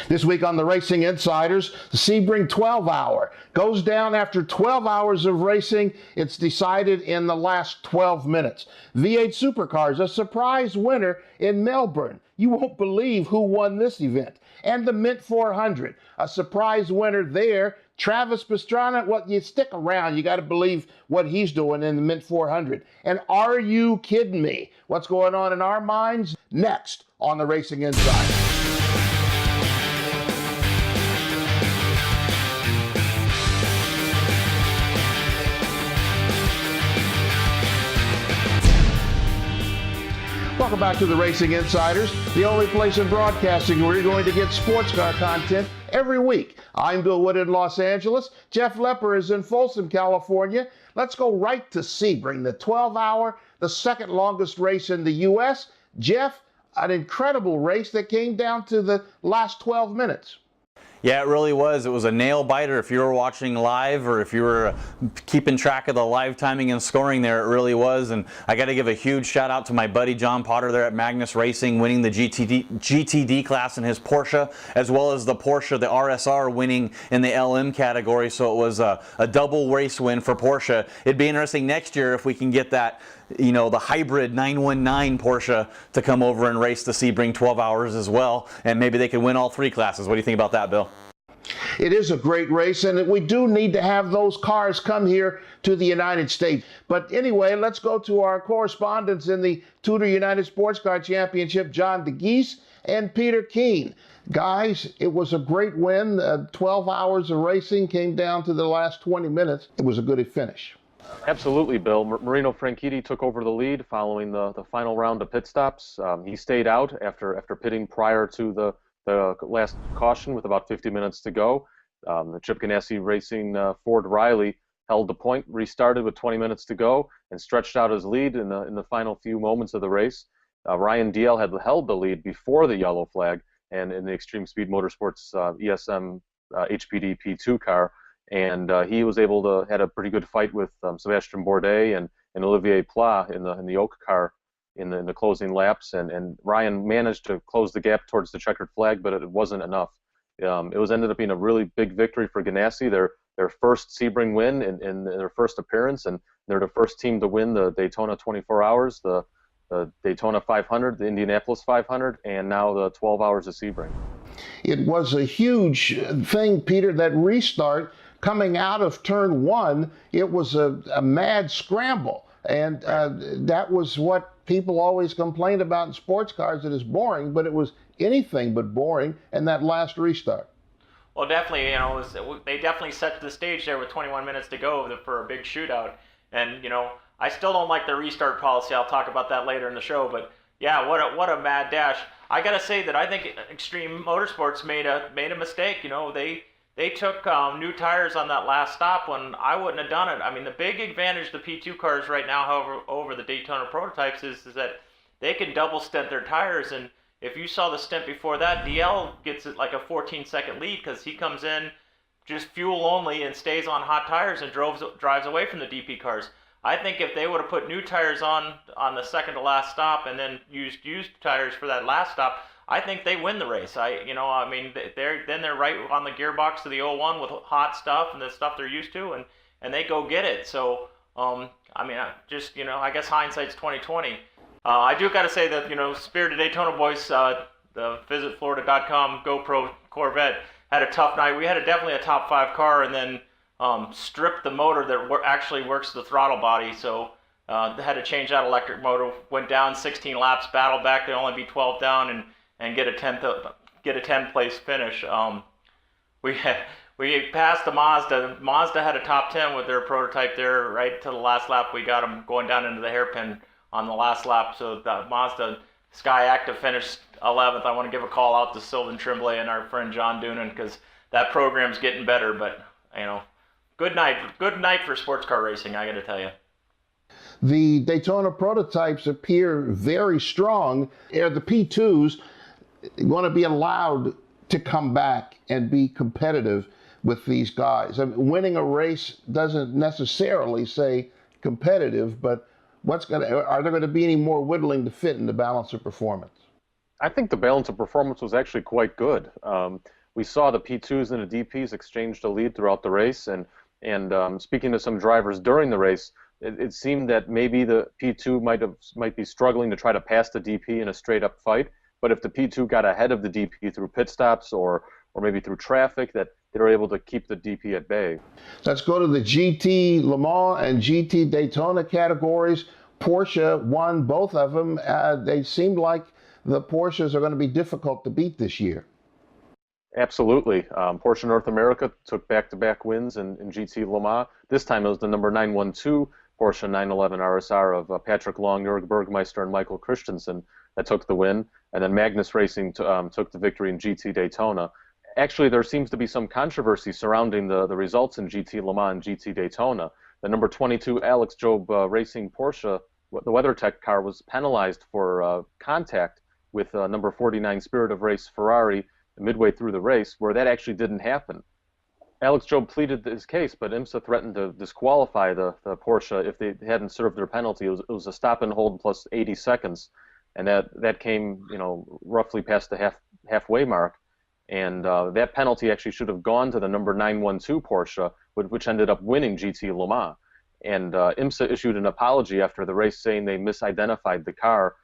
This week on the Racing Insiders, the Sebring 12-hour goes down after 12 hours of racing. It's decided in the last 12 minutes. V8 Supercars, a surprise winner in Melbourne. You won't believe who won this event. And the Mint 400, a surprise winner there. Travis Pastrana, well, you stick around. You got to believe what he's doing in the Mint 400. And are you kidding me? What's going on in our minds? Next on the Racing Insiders. Welcome back to the Racing Insiders, the only place in broadcasting where you're going to get sports car content every week. I'm Bill Wood in Los Angeles. Jeff Lepper is in Folsom, California. Let's go right to Sebring, the 12-hour, the second longest race in the U.S. Jeff, an incredible race that came down to the last 12 minutes. Yeah, it really was. It was a nail biter if you were watching live or if you were keeping track of the live timing and scoring there. It really was. And I got to give a huge shout out to my buddy John Potter there at Magnus Racing, winning the GTD class in his Porsche, as well as the Porsche, the RSR, winning in the LM category. So it was a double race win for Porsche. It'd be interesting next year if we can get that, you know, the hybrid 919 Porsche to come over and race the Sebring 12 hours as well, and maybe they could win all three classes. What do you think about that, Bill? It is a great race, and we do need to have those cars come here to the United States. But anyway, let's go to our correspondents in the Tudor United Sports Car Championship, John DeGeese and Peter Keane. Guys, it was a great win. 12 hours of racing came down to the last 20 minutes. It was a good finish. Absolutely, Bill. Marino Franchitti took over the lead following the final round of pit stops. He stayed out after pitting prior to the last caution with about 50 minutes to go. The Chip Ganassi Racing Ford Riley held the point, restarted with 20 minutes to go, and stretched out his lead in the final few moments of the race. Ryan Diel had held the lead before the yellow flag, and in the Extreme Speed Motorsports ESM HPD P2 car. And he was able to had a pretty good fight with Sebastian Bourdais and Olivier Pla in the Oak car in the closing laps, and Ryan managed to close the gap towards the checkered flag, but it wasn't enough. It ended up being a really big victory for Ganassi, their first Sebring win in their first appearance, and they're the first team to win the Daytona 24 Hours, the Daytona 500, the Indianapolis 500, and now the 12 Hours of Sebring. It was a huge thing, Peter, that restart. Coming out of turn one, it was a mad scramble. And that was what people always complained about in sports cars, that it's boring, but it was anything but boring in that last restart. Well, definitely, you know, they definitely set the stage there with 21 minutes to go for a big shootout. And, you know, I still don't like the restart policy. I'll talk about that later in the show. But, yeah, what a mad dash. I got to say that I think Extreme Motorsports made a mistake. You know, they took new tires on that last stop when I wouldn't have done it. I mean, the big advantage the P2 cars right now, however, over the Daytona prototypes is that they can double stint their tires. And if you saw the stint before that, DL gets it like a 14-second lead because he comes in just fuel only and stays on hot tires and drives away from the DP cars. I think if they would have put new tires on the second to last stop and then used tires for that last stop, I think they win the race. I mean, they're right on the gearbox of the 01 with hot stuff and the stuff they're used to, and they go get it. So, I mean, I guess hindsight's 20/20. I do got to say that, you know, Spirited Daytona boys, the visitflorida.com GoPro Corvette had a tough night. We had definitely a top 5 car, and then stripped the motor that actually works the throttle body. So they had to change that electric motor. Went down 16 laps, battled back to only be 12 down, and get a 10th place finish. We passed the Mazda. Mazda had a top 10 with their prototype there right to the last lap. We got them going down into the hairpin on the last lap. So the Mazda Sky Active finished 11th. I want to give a call out to Sylvain Tremblay and our friend John Doonan because that program's getting better. But, you know, good night for sports car racing, I got to tell you. The Daytona prototypes appear very strong. The P2s going to be allowed to come back and be competitive with these guys. I mean, winning a race doesn't necessarily say competitive, but are there going to be any more whittling to fit in the balance of performance? I think the balance of performance was actually quite good. we saw the P2s and the DPs exchanged a lead throughout the race, and speaking to some drivers during the race, it seemed that maybe the P2 might be struggling to try to pass the DP in a straight up fight, but if the P2 got ahead of the DP through pit stops or maybe through traffic, that they were able to keep the DP at bay. Let's go to the GT Le Mans and GT Daytona categories. Porsche won both of them. They seemed like the Porsches are going to be difficult to beat this year. Absolutely. Porsche North America took back-to-back wins in GT Le Mans. This time it was the number 912 Porsche 911 RSR of Patrick Long, Jörg Bergmeister, and Michael Christensen that took the win. And then Magnus Racing took the victory in GT Daytona. Actually, there seems to be some controversy surrounding the results in GT Le Mans and GT Daytona. The number 22 Alex Job Racing Porsche, the WeatherTech car, was penalized for contact with number 49 Spirit of Race Ferrari midway through the race, where that actually didn't happen. Alex Job pleaded his case, but IMSA threatened to disqualify the Porsche if they hadn't served their penalty. It was a stop and hold plus 80 seconds, and that came roughly past the halfway mark. And that penalty actually should have gone to the number 912 Porsche, which ended up winning GT Le Mans. And IMSA issued an apology after the race, saying they misidentified the car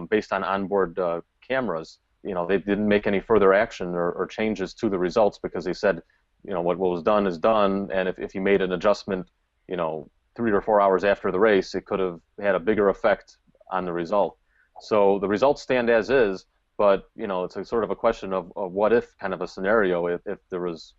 based on onboard cameras. They didn't make any further action or changes to the results because they said, what was done is done, and if you made an adjustment, 3 or 4 hours after the race, it could have had a bigger effect on the result. So the results stand as is, but it's a sort of a question of what if kind of a scenario if there was,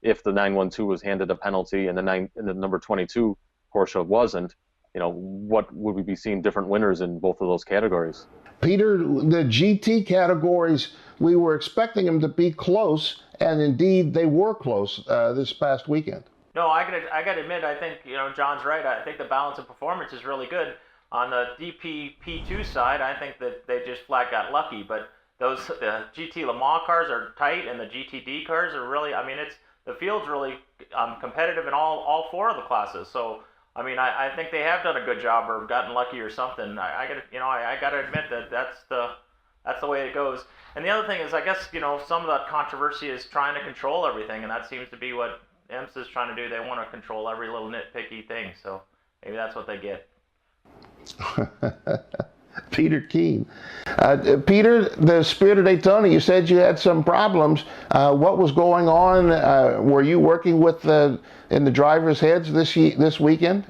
if the 912 was handed a penalty and the number 22 Porsche wasn't, what would we be seeing different winners in both of those categories? Peter, the GT categories, we were expecting them to be close, and indeed they were close this past weekend. No, I gotta admit, I think John's right. I think the balance of performance is really good. On the DP P2 side, I think that they just flat got lucky, but the GT Le Mans cars are tight, and the GTD cars are really, the field's really competitive in all four of the classes. So, I think they have done a good job or gotten lucky or something. I gotta admit that that's the way it goes. And the other thing is, I guess, some of that controversy is trying to control everything, and that seems to be what IMSA is trying to do. They want to control every little nitpicky thing, so maybe that's what they get. Peter Keane. Peter, the Spirit of Daytona, you said you had some problems. What was going on? Were you working in the drivers' heads this weekend?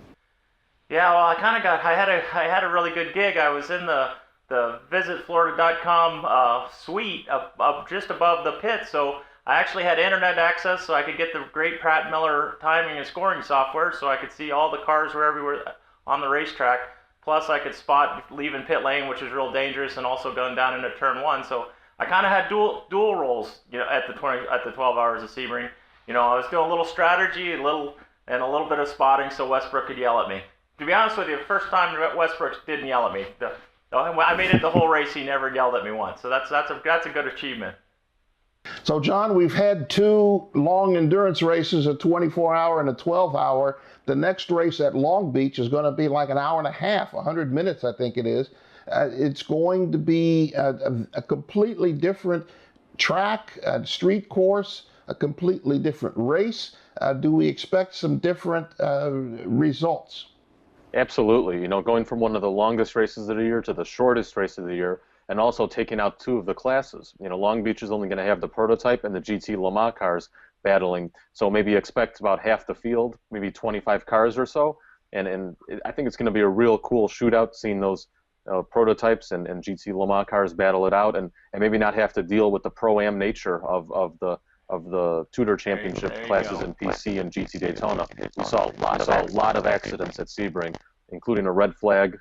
Yeah, well, I had a really good gig. I was in the visitflorida.com suite up just above the pit, so I actually had internet access, so I could get the great Pratt Miller timing and scoring software, so I could see all the cars were everywhere on the racetrack. Plus, I could spot leaving pit lane, which is real dangerous, and also going down into turn one. So I kind of had dual roles, at the 12 Hours of Sebring. I was doing a little strategy, a little bit of spotting, so Westbrook could yell at me. To be honest with you, the first time Westbrook didn't yell at me. I made it the whole race. He never yelled at me once. So that's a good achievement. So, John, we've had two long endurance races, a 24-hour and a 12-hour. The next race at Long Beach is going to be like an hour and a half, 100 minutes, I think it is. It's going to be a completely different track, street course, a completely different race. Do we expect some different results? Absolutely. Going from one of the longest races of the year to the shortest race of the year, and also taking out two of the classes. Long Beach is only going to have the prototype and the GT Le Mans cars battling, so maybe expect about half the field, maybe 25 cars or so, and I think it's going to be a real cool shootout, seeing those prototypes and GT Le Mans cars battle it out, and maybe not have to deal with the pro-am nature of the Tudor Championship classes in PC and GT Daytona. We saw a lot of accidents at Sebring, including a red flag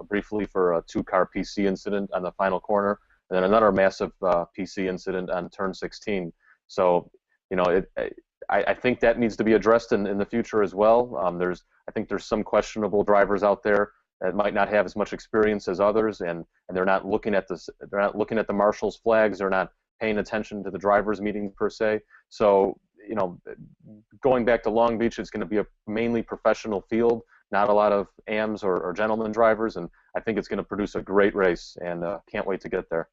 briefly for a two-car PC incident on the final corner, and then another massive PC incident on turn 16. So, I think that needs to be addressed in the future as well. I think there's some questionable drivers out there that might not have as much experience as others, and they're not looking at the marshal's flags. They're not paying attention to the drivers' meeting per se. So, going back to Long Beach, it's going to be a mainly professional field, not a lot of AMs or gentleman drivers, and I think it's going to produce a great race, and can't wait to get there.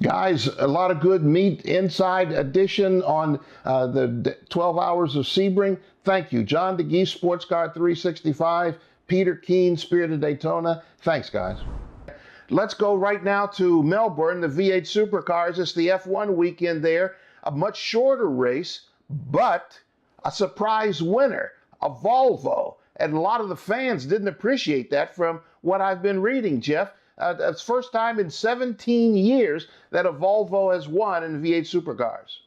Guys, a lot of good meat inside edition on the 12 Hours of Sebring. Thank you. John DeGee, Sports Car 365. Peter Keane, Spirit of Daytona. Thanks, guys. Let's go right now to Melbourne, the V8 Supercars. It's the F1 weekend there. A much shorter race, but a surprise winner, a Volvo. And a lot of the fans didn't appreciate that from what I've been reading, Jeff. It's the first time in 17 years that a Volvo has won in V8 Supercars.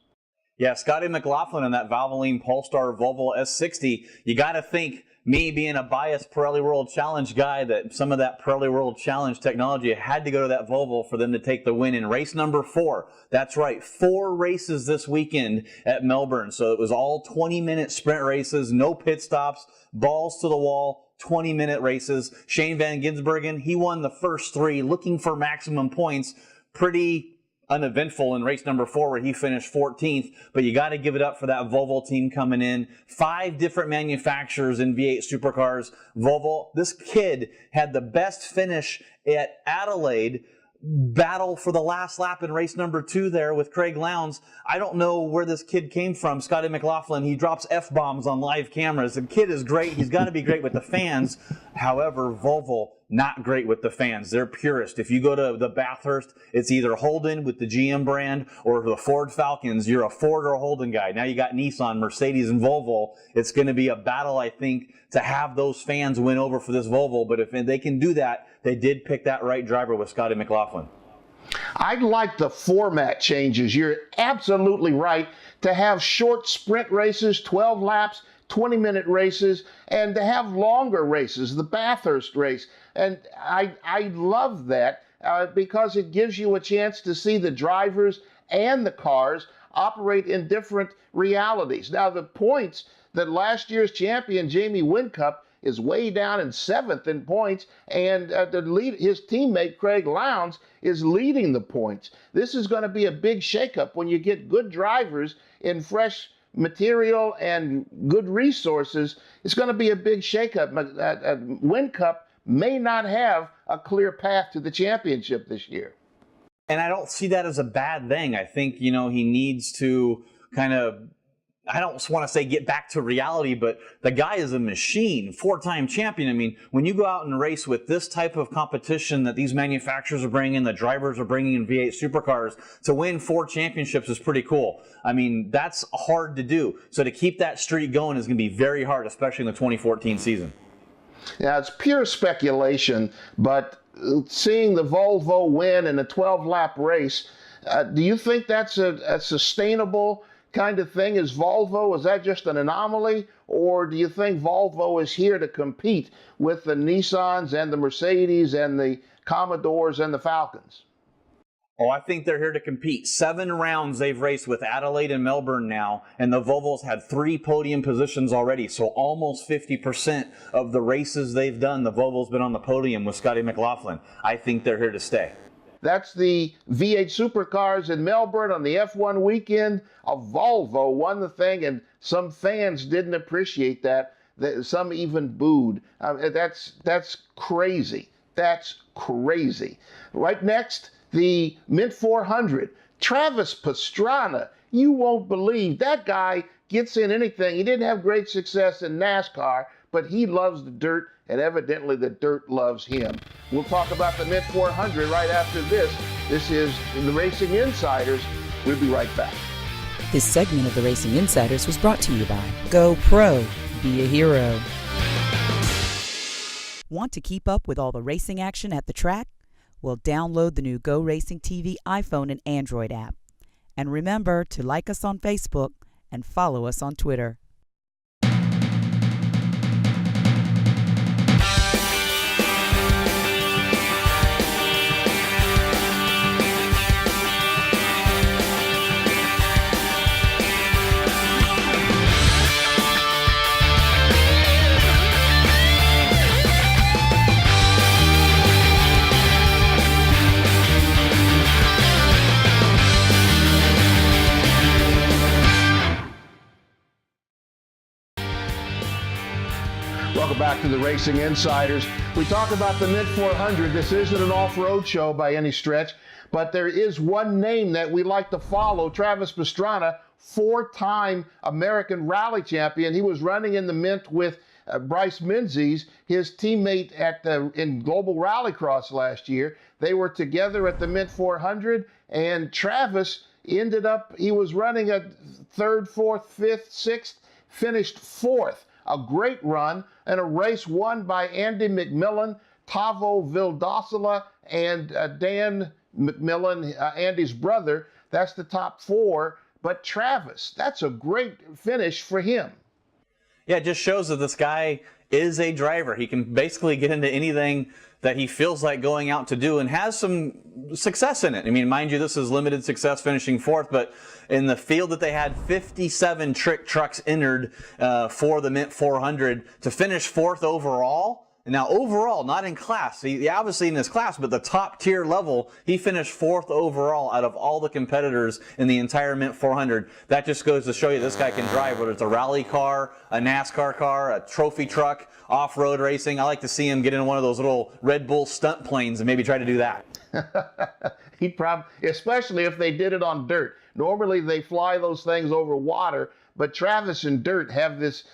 Yeah, Scotty McLaughlin in that Valvoline Polestar Volvo S60. You got to think, me being a biased Pirelli World Challenge guy, that some of that Pirelli World Challenge technology had to go to that Volvo for them to take the win in race number 4. That's right, 4 races this weekend at Melbourne. So it was all 20-minute sprint races, no pit stops, balls to the wall, 20-minute races. Shane Van Gisbergen, he won the first 3, looking for maximum points. Pretty uneventful in race number 4 where he finished 14th, but you got to give it up for that Volvo team coming in. 5 different manufacturers in V8 Supercars. Volvo, this kid had the best finish at Adelaide. Battle for the last lap in race number 2 there with Craig Lowndes. I don't know where this kid came from, Scotty McLaughlin. He drops F-bombs on live cameras. The kid is great. He's got to be great with the fans. However, Volvo, not great with the fans. They're purist. If you go to the Bathurst, it's either Holden with the GM brand or the Ford Falcons. You're a Ford or a Holden guy. Now you got Nissan, Mercedes, and Volvo. It's going to be a battle, I think, to have those fans win over for this Volvo. But if they can do that, they did pick that right driver with Scotty McLaughlin. I like the format changes. You're absolutely right to have short sprint races, 12 laps, 20-minute races, and to have longer races, the Bathurst race. And I love that because it gives you a chance to see the drivers and the cars operate in different realities. Now, the points that last year's champion, Jamie Whincup, is way down in 7th in points, and his teammate, Craig Lowndes, is leading the points. This is going to be a big shakeup when you get good drivers in fresh material and good resources. It's going to be a big shakeup. Whincup may not have a clear path to the championship this year. And I don't see that as a bad thing. I think, he needs to kind of, I don't want to say get back to reality, but the guy is a machine, 4-time champion. I mean, when you go out and race with this type of competition that these manufacturers are bringing, the drivers are bringing in V8 Supercars, to win 4 championships is pretty cool. I mean, that's hard to do. So to keep that streak going is going to be very hard, especially in the 2014 season. Yeah, it's pure speculation, but seeing the Volvo win in a 12-lap race, do you think that's a sustainable kind of thing? Is Volvo, is that just an anomaly, or do you think Volvo is here to compete with the Nissans and the Mercedes and the Commodores and the Falcons? Oh, I think they're here to compete. 7 rounds they've raced with Adelaide and Melbourne now, and the Volvos had 3 podium positions already, so almost 50% of the races they've done, the Volvo's been on the podium with Scotty McLaughlin. I think they're here to stay. That's the V8 Supercars in Melbourne on the F1 weekend. A Volvo won the thing, and some fans didn't appreciate that. Some even booed. That's crazy. That's crazy. Right next, the Mint 400. Travis Pastrana. You won't believe that guy gets in anything. He didn't have great success in NASCAR, but he loves the dirt, and evidently the dirt loves him. We'll talk about the Mint 400 right after this. This is the Racing Insiders. We'll be right back. This segment of the Racing Insiders was brought to you by Go Pro, be a hero. Want to keep up with all the racing action at the track? Well, download the new Go Racing TV iPhone and Android app. And remember to like us on Facebook and follow us on Twitter. Welcome back to the Racing Insiders. We talk about the Mint 400. This isn't an off-road show by any stretch, But there is one name that we like to follow, Travis Pastrana, 4-time American Rally Champion. He was running in the Mint with Bryce Menzies, his teammate in Global Rallycross last year. They were together at the Mint 400, and Travis he was running a 3rd, 4th, 5th, 6th, finished 4th. A great run, and a race won by Andy McMillan, Tavo Vildosala, and Dan McMillan, Andy's brother. That's the top 4. But Travis, that's a great finish for him. Yeah, it just shows that this guy is a driver. He can basically get into anything that he feels like going out to do and has some success in it. I mean, mind you, this is limited success finishing 4th, but in the field that they had 57 trick trucks entered for the Mint 400 to finish 4th overall. Now, overall, not in class, he obviously in his class, but the top tier level, he finished 4th overall out of all the competitors in the entire Mint 400. That just goes to show you this guy can drive, whether it's a rally car, a NASCAR car, a trophy truck, off-road racing. I like to see him get in one of those little Red Bull stunt planes and maybe try to do that. He'd probably, especially if they did it on dirt. Normally they fly those things over water, but Travis and dirt have this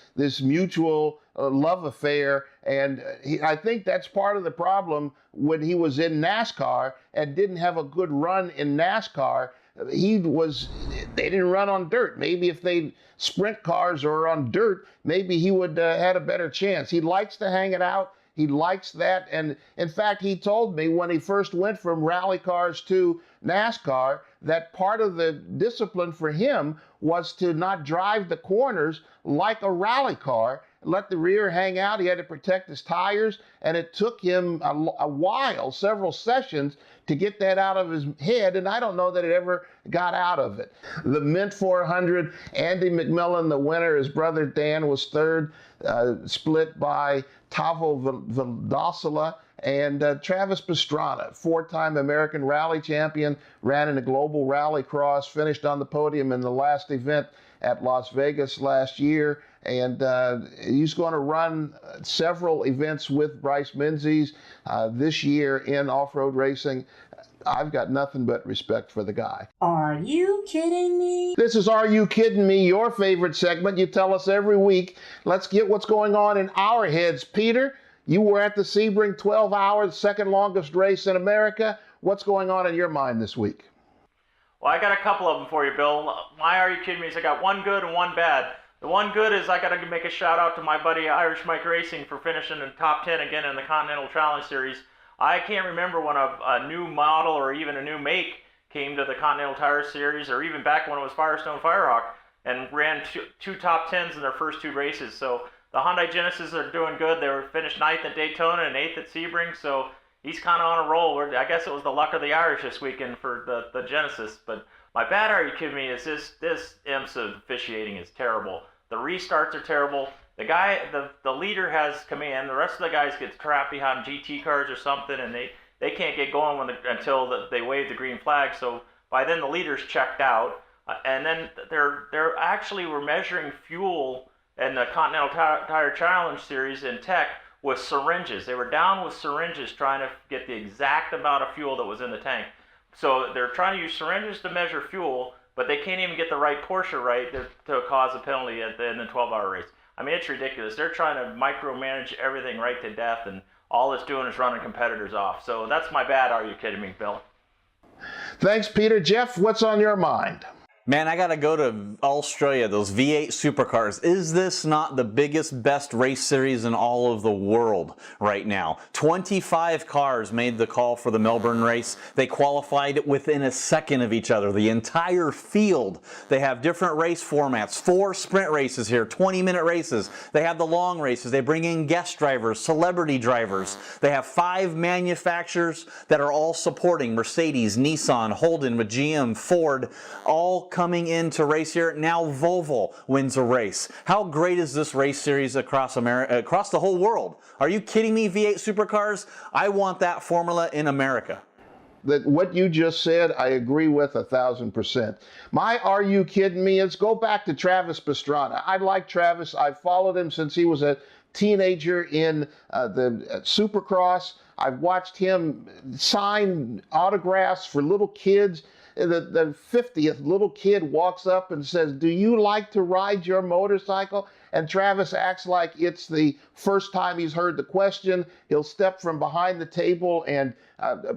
mutual love affair, and I think that's part of the problem when he was in NASCAR and didn't have a good run in NASCAR. They didn't run on dirt. Maybe if they sprint cars or on dirt, maybe he would had a better chance. He likes to hang it out. He likes that. And in fact, he told me when he first went from rally cars to NASCAR that part of the discipline for him was to not drive the corners like a rally car, let the rear hang out. He had to protect his tires, and it took him a while, several sessions, to get that out of his head, and I don't know that it ever got out of it. The Mint 400, Andy McMillan, the winner. His brother Dan was 3rd, split by Tavo Vildosala and Travis Pastrana, 4-time American Rally Champion, ran in a Global Rallycross, finished on the podium in the last event at Las Vegas last year, and he's going to run several events with Bryce Menzies this year in off-road racing. I've got nothing but respect for the guy. Are you kidding me? This is Are You Kidding Me, your favorite segment. You tell us every week. Let's get what's going on in our heads. Peter, you were at the Sebring 12 hours, second longest race in America. What's going on in your mind this week? Well, I got a couple of them for you, Bill. My Are You Kidding Me is I got one good and one bad. The one good is I got to make a shout out to my buddy Irish Mike Racing for finishing in top 10 again in the Continental Challenge Series. I can't remember when a new model or even a new make came to the Continental Tire Series, or even back when it was Firestone Firehawk, and ran two top 10s in their first 2 races. So the Hyundai Genesis are doing good. They were finished 9th at Daytona and 8th at Sebring, so he's kind of on a roll. I guess it was the luck of the Irish this weekend for the Genesis. But my bad, Are You Kidding Me, is this IMSA officiating is terrible. The restarts are terrible. The leader has command. The rest of the guys get trapped behind GT cars or something, and they can't get going until they wave the green flag. So by then the leader's checked out, and then they're actually were measuring fuel in the Continental Tire Challenge Series in Tech with syringes. They were down with syringes trying to get the exact amount of fuel that was in the tank. So they're trying to use syringes to measure fuel, but they can't even get the right Porsche right to cause a penalty in the 12-hour race. I mean, it's ridiculous. They're trying to micromanage everything right to death, and all it's doing is running competitors off. So that's my bad. Are you kidding me, Bill? Thanks, Peter. Jeff, what's on your mind? Man, I got to go to Australia, those V8 Supercars. Is this not the biggest, best race series in all of the world right now? 25 cars made the call for the Melbourne race. They qualified within a second of each other, the entire field. They have different race formats, 4 sprint races here, 20-minute races. They have the long races. They bring in guest drivers, celebrity drivers. They have 5 manufacturers that are all supporting: Mercedes, Nissan, Holden with GM, Ford, all coming in to race here. Now Volvo wins a race. How great is this race series across America, across the whole world? Are you kidding me, V8 Supercars? I want that formula in America. What you just said, I agree with 1,000%. My Are You Kidding Me is go back to Travis Pastrana. I like Travis. I've followed him since he was a teenager in the Supercross. I've watched him sign autographs for little kids. The 50th little kid walks up and says, "Do you like to ride your motorcycle?" And Travis acts like it's the first time he's heard the question. He'll step from behind the table and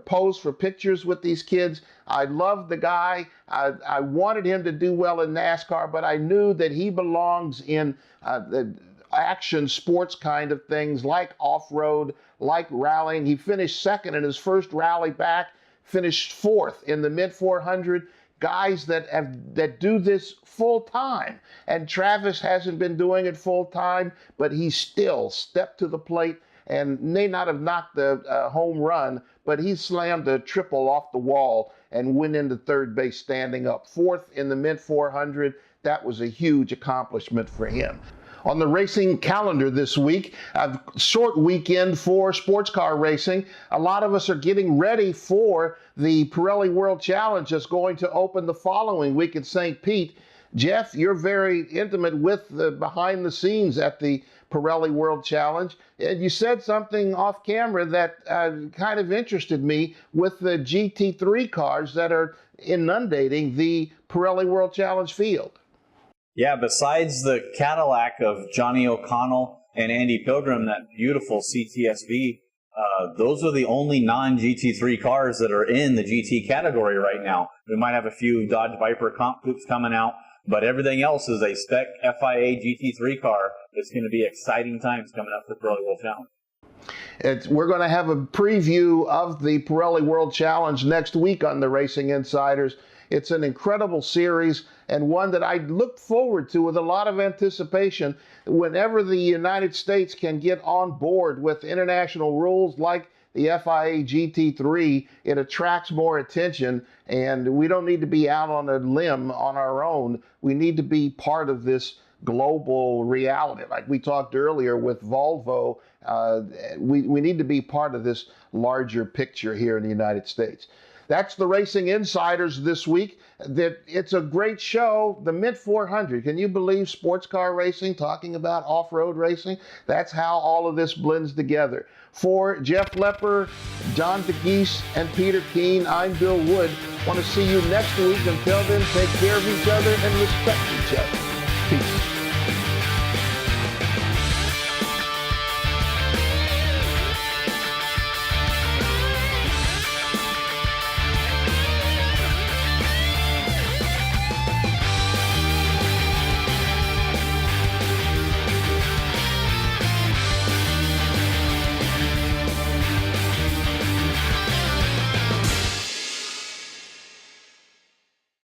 pose for pictures with these kids. I love the guy. I wanted him to do well in NASCAR, but I knew that he belongs in the action sports kind of things like off-road, like rallying. He finished second in his first rally back, finished fourth in the mid 400. Guys that do this full time, and Travis hasn't been doing it full time, but he still stepped to the plate and may not have knocked the home run, but he slammed a triple off the wall and went into third base standing up. Fourth in the mid 400. That was a huge accomplishment for him. On the racing calendar this week, a short weekend for sports car racing. A lot of us are getting ready for the Pirelli World Challenge that's going to open the following week at St. Pete. Jeff, you're very intimate with the behind the scenes at the Pirelli World Challenge. And you said something off camera that kind of interested me with the GT3 cars that are inundating the Pirelli World Challenge field. Yeah, besides the Cadillac of Johnny O'Connell and Andy Pilgrim, that beautiful CTSV, those are the only non-GT3 cars that are in the GT category right now. We might have a few Dodge Viper comp coupes coming out, but everything else is a spec FIA GT3 car. It's going to be exciting times coming up for Pirelli World Challenge. We're going to have a preview of the Pirelli World Challenge next week on the Racing Insiders. It's an incredible series and one that I look forward to with a lot of anticipation. Whenever the United States can get on board with international rules like the FIA GT3, it attracts more attention, and we don't need to be out on a limb on our own. We need to be part of this global reality. Like we talked earlier with Volvo, we need to be part of this larger picture here in the United States. That's the Racing Insiders this week. It's a great show, the mid 400. Can you believe sports car racing, talking about off-road racing? That's how all of this blends together. For Jeff Lepper, John DeGeese, and Peter Keane, I'm Bill Wood. Want to see you next week. Until then, take care of each other and respect each other. Peace.